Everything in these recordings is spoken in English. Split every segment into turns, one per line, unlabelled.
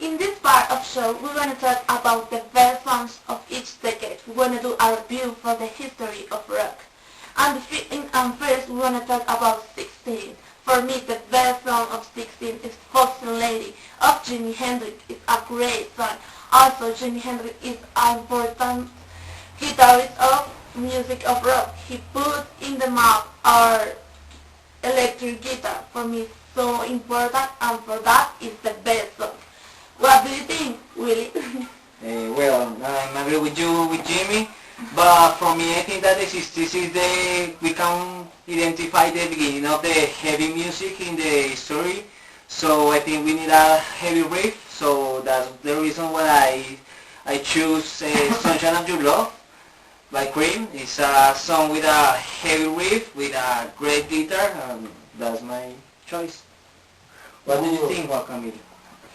In this part of show, we're going to talk about the best songs of each decade. We're going to do a review for the history of rock. And first, we're going to talk about 16. For me, the best song of 16 is Foxy Lady of Jimi Hendrix. It's a great song. Also, Jimi Hendrix is an important guitarist of music of rock. He put in the map our electric guitar. For me, it's so important, and for that, it's the best song. What do you think, Willie?
Well, I agree with you, with Jimmy, but for me I think that this is we can identify the beginning of the heavy music in the story, so I think we need a heavy riff, so that's the reason why I choose Sunshine of Your Love by Cream. It's a song with a heavy riff, with a great guitar, and that's my choice. What do you think, Juan Camilo?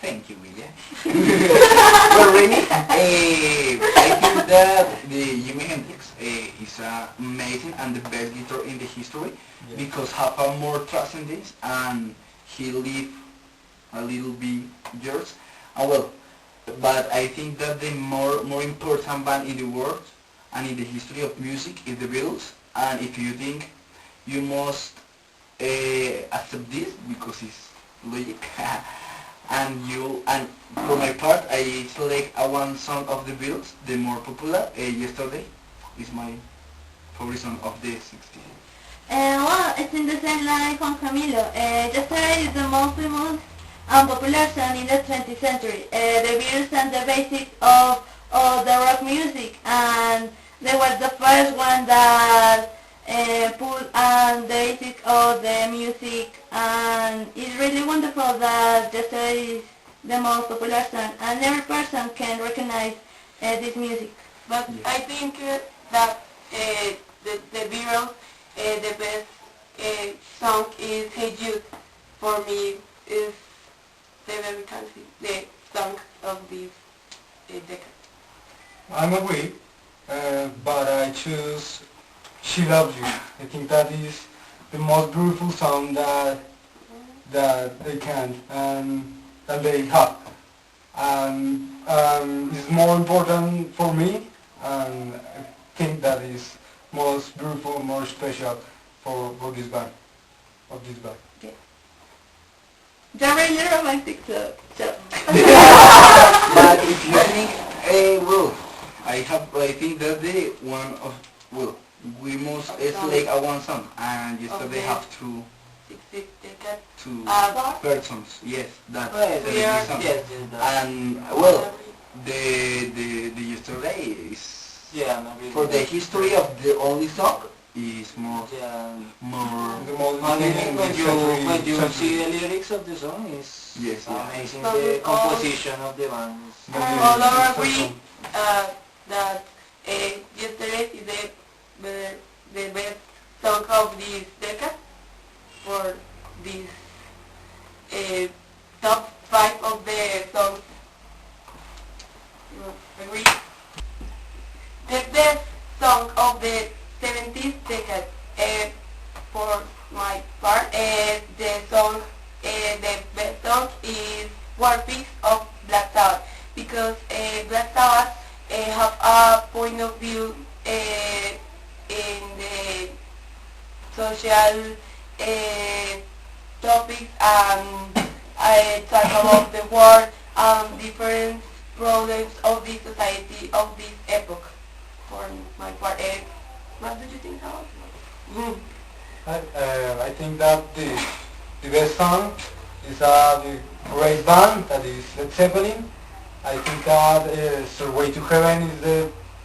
Thank you, William. Well, really, I think that the Jimi Hendrix is amazing and the best guitar in the history, because have a more transcendence and he lived a little bit years. And well, but I think that the more important band in the world and in the history of music is the Beatles. And if you think, you must accept this because it's logic. And for my part, I select one song of the Beatles, the more popular, Yesterday, is my favorite song of the 60s.
Well, it's in the same line from Camilo. Yesterday is the most famous and popular song in the 20th century. The Beatles and the basics of the rock music, and they were the first one that put on the basics of the music, and it's really wonderful that Yesterday is the most popular song, and every person can recognize this music.
But
Yes.
I think that the Beatles, the best song is Hey Jude. For me, is the very country, the song of this decade.
I'm agree, but I choose She Loves You. I think that is the most beautiful song that they can that they have. It's more important for me, and I think that is most beautiful, more special for this band, of this band.
Okay. The really romantic song.
But if you think, well, I think that the one of, well, we must select one song, and yesterday have two persons. Yes, that
We are,
song.
yes,
And well, the yesterday is
yeah, I'm agree
for
with
the
that.
history of the only song is more
Yeah.
The most
I mean, when
century-
you
century.
see the lyrics of the song, it's
Yes, yeah.
amazing.
So
The
all-
composition of the band is
The
All
lyrics
are
is so
agree
strong.
that Yesterday is the best song of this decade for this top 5 of the songs. You agree? The best song of the 70s decade, for my part, the best song is War Pigs of Black Sabbath, because Black Sabbath have a point of view in the social topics, and I talk about the war and different problems of the society of this epoch. For my part, what do you think about it?
I think that the best song is the great band, that is Led Zeppelin. I think that Stairway to Heaven is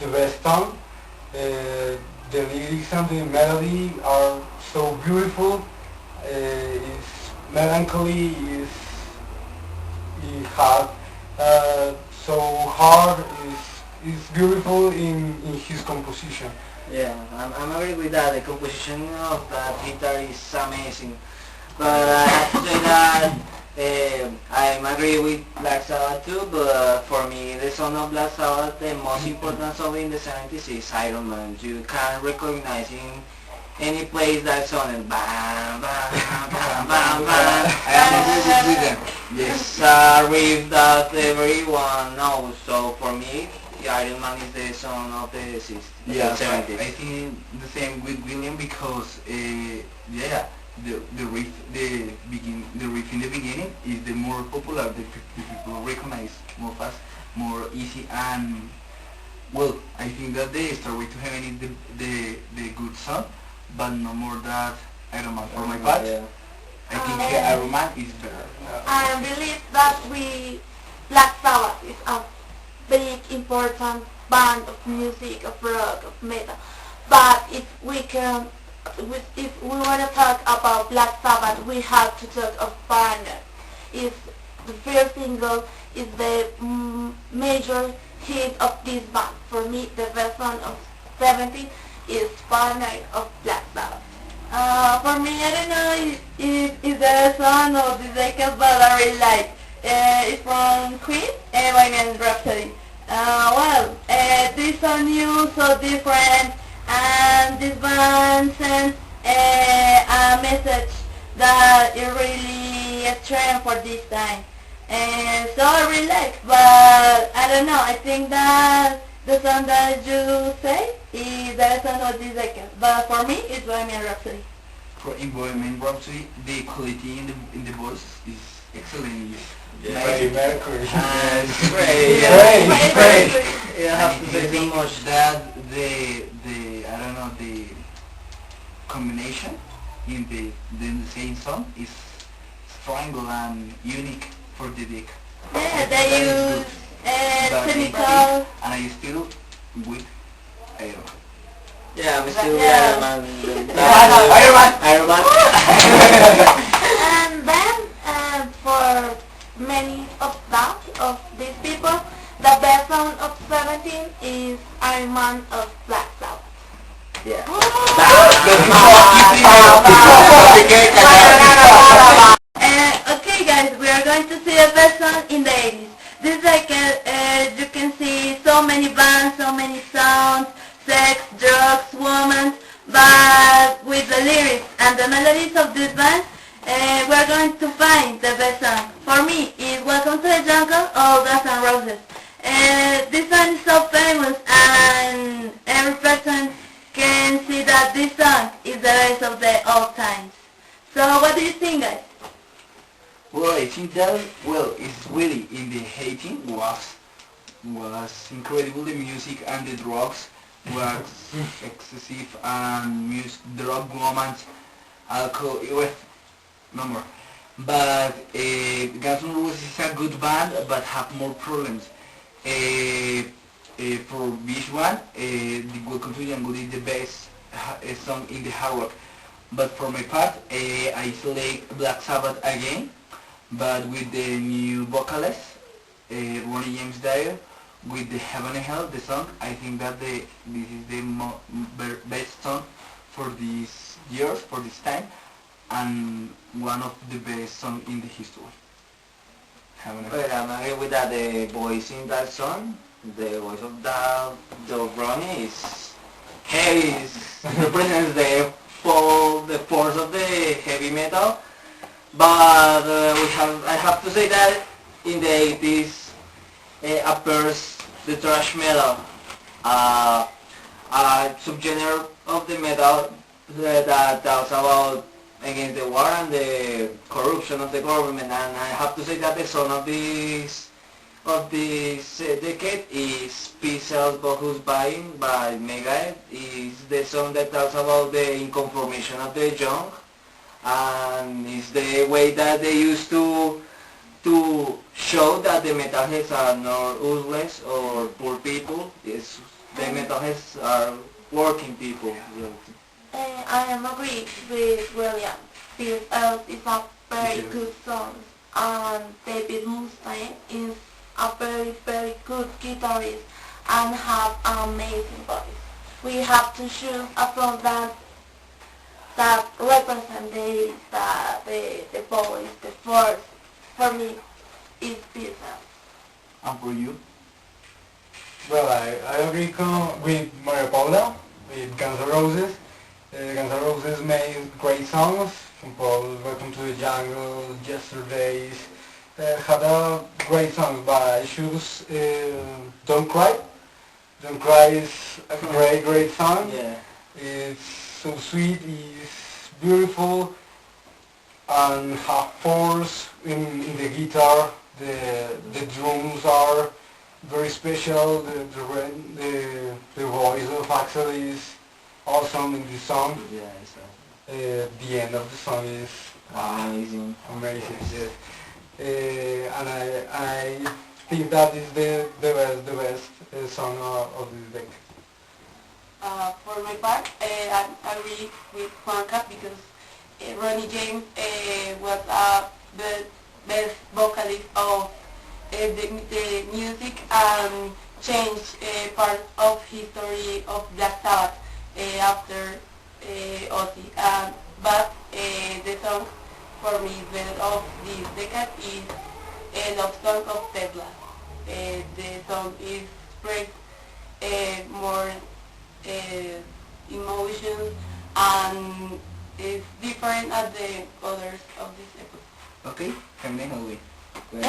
the best song. The lyrics and the melody are so beautiful. It's melancholy, it has so hard, it's beautiful in his composition.
Yeah, I'm agree with that. The composition of that guitar is amazing. But I have to say that I'm agree with Black Sabbath too, but for me the song of Black Sabbath, the most important song in the 70s is Iron Man. You can recognize in any place that song, and bam, bam, bam, bam, bam.
I am agree with them.
It's a riff that everyone knows. So for me, Iron Man is the song of the 60s,
Yeah,
the
so I
70s.
think the same with William because yeah, the riff the riff in the beginning is the more popular. The people recognize more fast, more easy, and well, I think that the Starway to Heaven is the good song, but no more that Iron Man. For my part,
Yeah.
I think Iron Man is better.
I believe that Black Sabbath is a big important band of music, of rock, of metal. But if we want to talk about Black Sabbath, we have to talk of Paranoid. Is the first single is the major hit of this band. For me, the best song of 70 is Paranoid of Black Sabbath. For me, I don't know if the song of the decade, but I really like. It's from Queen, Bohemian Rhapsody. This song new, so different, and this band sends a message that is really a trend for this time. And so I really like, but I don't know, I think that the song that you say is the song of this decade. But for me, it's Bohemian Rhapsody.
In Bohemian Rhapsody, the quality in the voice is excellent.
Yeah.
Freddie Mercury.
And
Great.
Great.
Yeah, I have to say so
think
much.
that the I don't know the combination in the same song is strangle and unique for the dick.
Yeah,
That
they
is
use
But
chemical.
and I still with Iron Man.
Yeah, I'm still
Yeah.
Iron Man.
Iron Man!
Iron Man.
And then for many of these people, the best song of 17 is Iron Man of Black Sabbath.
Yeah.
Okay guys, we are going to see the best song in the 80s. This decade, you can see so many bands, so many sounds, sex, drugs, women, but with the lyrics and the melodies of this band, we're going to find the best song. For me, it's Welcome to the Jungle or Guns N' Roses. This song is so famous and every person can see that this song is the best of the all times. So what do you think, guys?
Well, I think that it's really in the 18 was incredible. The music and the drugs was excessive and drug moments, alcohol. It was no more. But Guns N' Roses is a good band, but have more problems. For this one, the Welcome to the Jungle is the best song in the hard rock. But for my part, I select Black Sabbath again, but with the new vocalist, Ronnie James Dio, with the Heaven and Hell, the song. I think that this is the best song for these years, for this time, and one of the best songs in the history. Heaven and Hell.
Well, I'm agree with that. The voice in that song, the voice of that the Ronnie is heavy. Represents the force of the heavy metal. But I have to say that in the 80s appears the thrash metal, a subgenre of the metal that talks about against the war and the corruption of the government. And I have to say that the song of this decade is Peace Sells But Who's Buying by Megadeth. Is the song that talks about the inconformation of the young, and it's the way that they used to show that the metalheads are not useless or poor people. It's, the metalheads are working people.
I am agree with William. This is a very good song, and David Mustaine is a very, very good guitarist and have an amazing voice. We have to choose a song that represent the voice, the force. For me, is Peace.
And for you?
Well, I agree with Mario Paula, with Guns N' Roses. Guns N' Roses made great songs, composed Welcome to the Jungle, Yesterdays, had a great song, but I choose Don't Cry. Don't Cry is a great song.
Yeah.
It's so sweet, it's beautiful, and have force in the guitar. The drums are very special. The voice of Axel is awesome in this song.
Yeah, exactly.
The end of the song is
Amazing.
amazing. Yes. And I think that is the best song of this deck.
For my part, I agree with Juanca because Ronnie James was the best vocalist of the music and changed part of history of Black Sabbath after Ozzy. But the song for me best of this decade is Love Song of Tesla. The song is express more emotions and is different at the others of this episode.
Okay, Carmen, we.
No,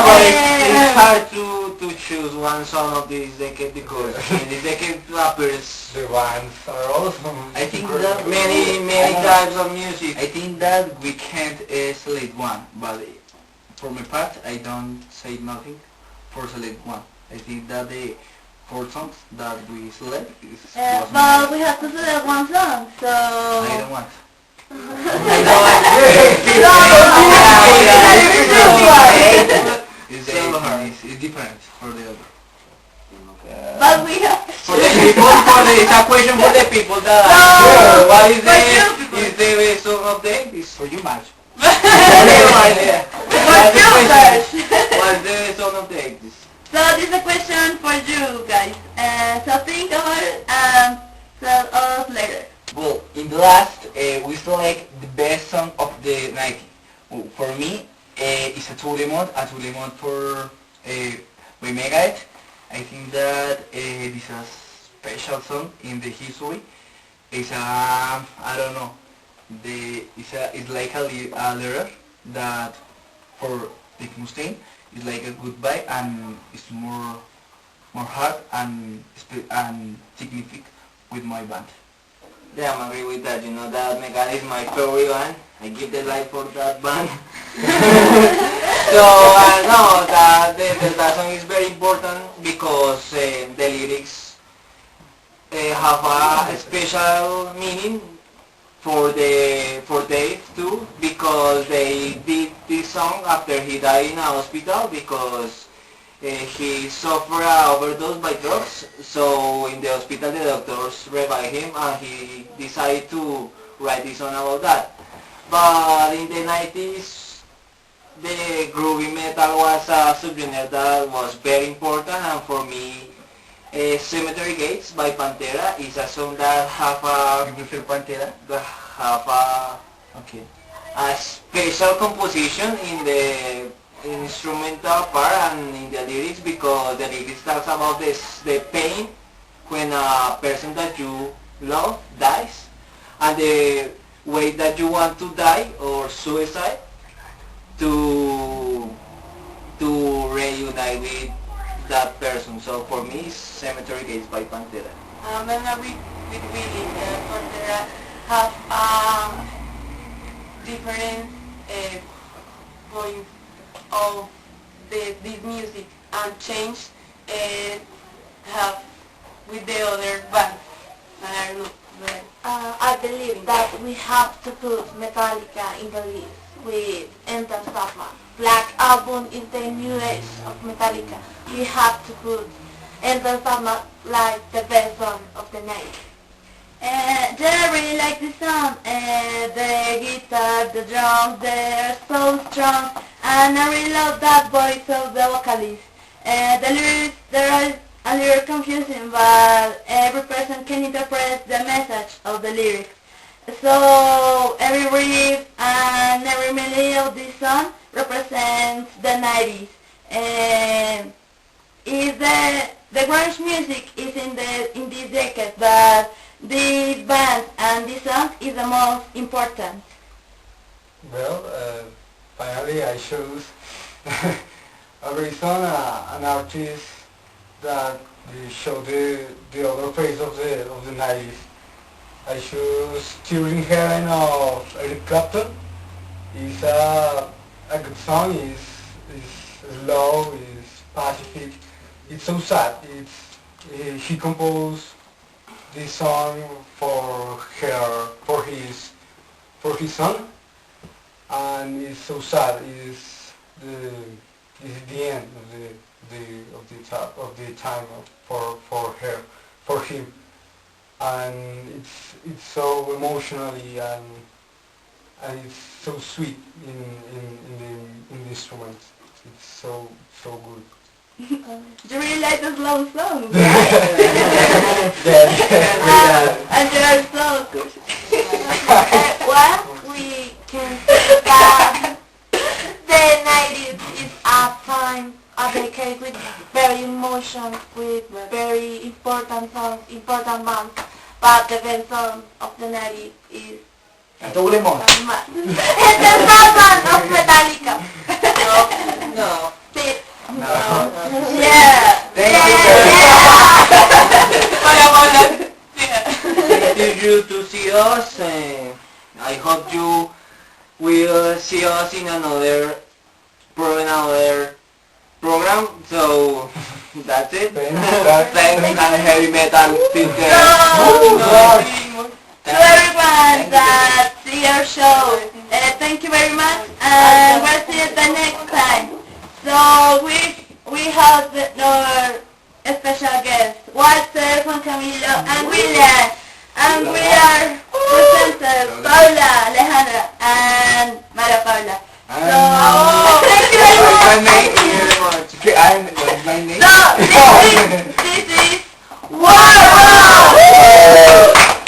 but it's hard to choose one song of this decade because in this decade appears
The bands are awesome.
I think that
many types of music.
I think that we can't select one, but for my part, I don't say nothing for select one. I think that the 4 songs that we select is
But we have to select one song, so...
I don't want. It's
So hard.
it's different for the other.
But we have to
For the people, it's a question for the people that what is the song of the day? It's
For you, March.
What's the song of the day?
So this is a question for you guys. So think about it and tell us later.
Well, in the last, we select the best song of the 90s. Well, for me, it's a Tout le Monde for by Megadeth. I think that this is a special song in the history. It's a, I don't know, it's like a letter that for the Mustaine is like a goodbye and it's more hard and significant with my band.
Yeah, I'm agree with that. You know that Megadeth is my favorite one. I give the life for that band. So no, that song is very important because the lyrics have a special meaning for Dave too because they did this song after he died in a hospital because he suffered an overdose by drugs. So in the hospital the doctors revived him and he decided to write this song about that. But in the 90s the groovy metal was a subgenre that was very important, and for me Cemetery Gates by Pantera is a song that
You prefer Pantera?
have a special composition in the instrumental part and in the lyrics because the lyrics talks about the pain when a person that you love dies and the way that you want to die or suicide to reunite with that person. So for me, Cemetery Gates by Pantera.
I'm agree with Willie. Pantera have different points of this music and change have with the other bands. I don't know.
I believe that we have to put Metallica in the list with Enter Sandman. Black Album is the new age of Metallica. We have to put Enter Sandman like the best song of the night. Yeah, I really like this song. The guitar, the drums, they're so strong, and I really love that voice of the vocalist. The lyrics, they're a little confusing, but every person can interpret the message of the lyrics. So every riff and every melody of this song represents the 90s. Is the grunge music is in this decade, but this band and this song is the most important.
Well, finally I chose a reason, an artist that show the other face of the 90s. I choose Tearing Heaven of Eric Clapton. It's a good song. It's slow. It's pacific. It's so sad. He composed this song for his son, and it's so sad. It's the end of the time for him, and it's so emotionally and it's so sweet in the instruments. It's so good.
You really like the slow songs, right? And they are so good. Well, we can say that the 90s is a decade with very emotion, with very important songs, important bands. But the best song of the 90s is
Esto huele mono.
it's the band of Metallica.
No.
Sí.
No.
Yeah.
Thank you
Thank you to see us. I hope you will see us in another program. So that's it. Thanks and heavy metal.
To everyone that see our show, thank you very much, and we'll see you the next time. So we have our special guests, Walter, Juan Camilo, and William, and we are presenters, Paula, Alejandra, and Maria Paula. So thank you very much.
Thank you very much.
I'm
my name.
So this is